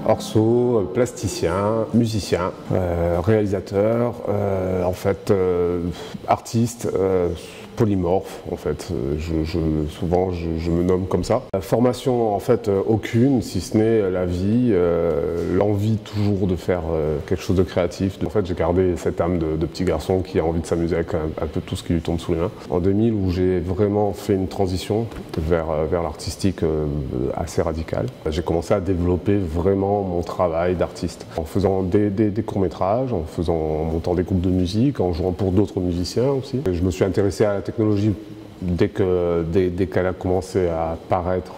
orso, plasticien, musicien, réalisateur, en fait artiste, polymorphe en fait. Souvent je me nomme comme ça. Formation en fait aucune, si ce n'est la vie, l'envie toujours de faire quelque chose de créatif. En fait j'ai gardé cette âme de petit garçon qui a envie de s'amuser avec un peu tout ce qui lui tombe sous les mains. En 2000 où j'ai vraiment fait une transition vers l'artistique assez radicale, j'ai commencé à développer vraiment mon travail d'artiste en faisant des courts-métrages, en montant des groupes de musique, en jouant pour d'autres musiciens aussi. Je me suis intéressé à la technologie dès qu'elle a commencé à paraître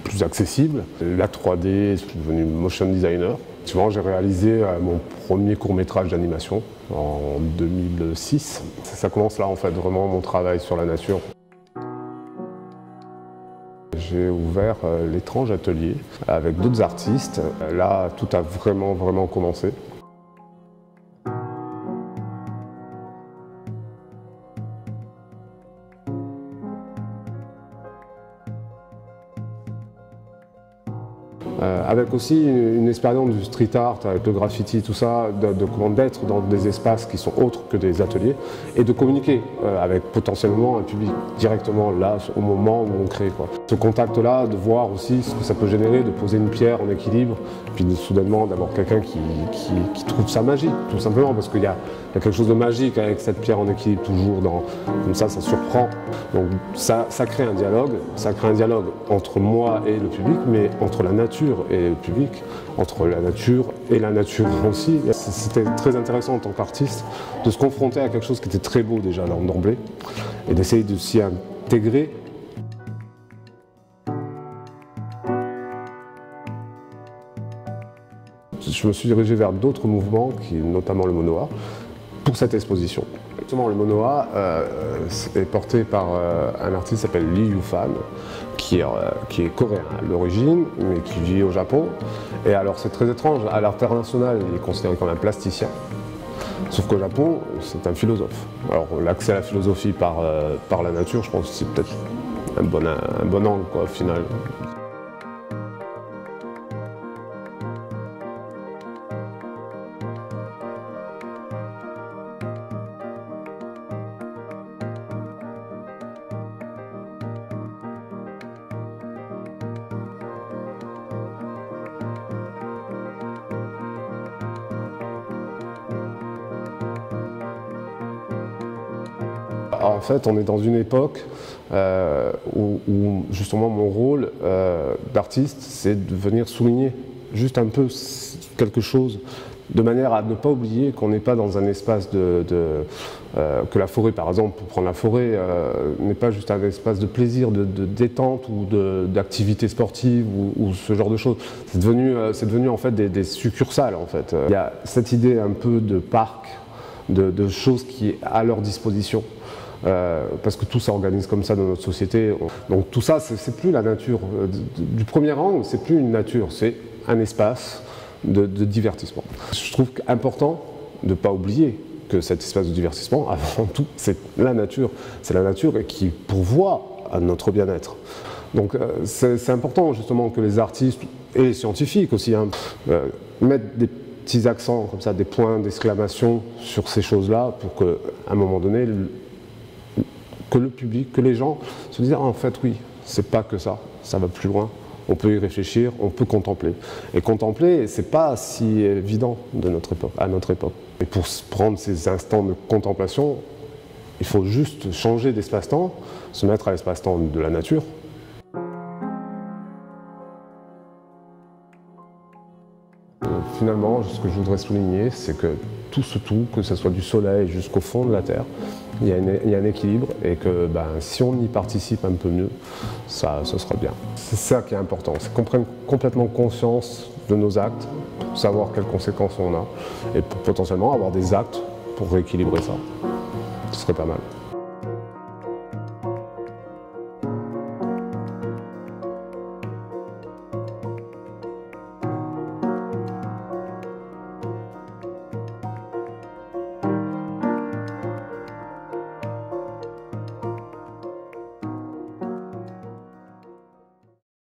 plus accessible. La 3D, je suis devenu motion designer. Souvent, j'ai réalisé mon premier court-métrage d'animation en 2006. Ça commence là en fait, vraiment mon travail sur la nature. J'ai ouvert l'étrange atelier avec d'autres artistes. Là, tout a vraiment commencé. Avec aussi une expérience du street art, avec le graffiti, tout ça, comment d'être dans des espaces qui sont autres que des ateliers et de communiquer avec potentiellement un public directement là, au moment où on crée, quoi. Ce contact-là, de voir aussi ce que ça peut générer, de poser une pierre en équilibre, puis soudainement d'avoir quelqu'un qui trouve ça magique, tout simplement, parce qu'il y a quelque chose de magique avec cette pierre en équilibre toujours, comme ça surprend. Donc ça crée un dialogue entre moi et le public, mais entre la nature et le public, entre la nature et la nature aussi. C'était très intéressant en tant qu'artiste de se confronter à quelque chose qui était très beau déjà d'emblée et d'essayer de s'y intégrer. Je me suis dirigé vers d'autres mouvements, notamment le Monoa, pour cette exposition. Justement, le Monoa est porté par un artiste qui s'appelle Lee Yu-fan, qui est coréen à l'origine, mais qui vit au Japon. Et alors c'est très étrange, à l'international, il est considéré comme un plasticien. Sauf qu'au Japon, c'est un philosophe. Alors l'accès à la philosophie par la nature, je pense que c'est peut-être un bon angle, quoi, au final. En fait, on est dans une époque où justement mon rôle d'artiste, c'est de venir souligner juste un peu quelque chose, de manière à ne pas oublier qu'on n'est pas dans un espace que la forêt, par exemple, pour prendre la forêt, n'est pas juste un espace de plaisir, de détente ou d'activité sportive ou ce genre de choses. C'est devenu en fait des succursales, en fait. Il y a cette idée un peu de parc, de choses qui est à leur disposition. Parce que tout s'organise comme ça dans notre société. Donc tout ça, c'est plus la nature. Du premier angle, c'est plus une nature, c'est un espace de divertissement. Je trouve important de ne pas oublier que cet espace de divertissement, avant tout, c'est la nature. C'est la nature qui pourvoit à notre bien-être. Donc c'est important justement que les artistes et les scientifiques aussi mettent des petits accents comme ça, des points d'exclamation sur ces choses-là pour qu'à un moment donné, que le public, que les gens se disent « Ah, en fait, oui, c'est pas que ça va plus loin, on peut y réfléchir, on peut contempler. » Et contempler, c'est pas si évident à notre époque. Et pour prendre ces instants de contemplation, il faut juste changer d'espace-temps, se mettre à l'espace-temps de la nature. Finalement, ce que je voudrais souligner, c'est que tout ce tout, que ce soit du soleil jusqu'au fond de la Terre, il y a un équilibre et que si on y participe un peu mieux, ce sera bien. C'est ça qui est important, c'est qu'on prenne complètement conscience de nos actes, pour savoir quelles conséquences on a et pour potentiellement avoir des actes pour rééquilibrer ça. Ce serait pas mal.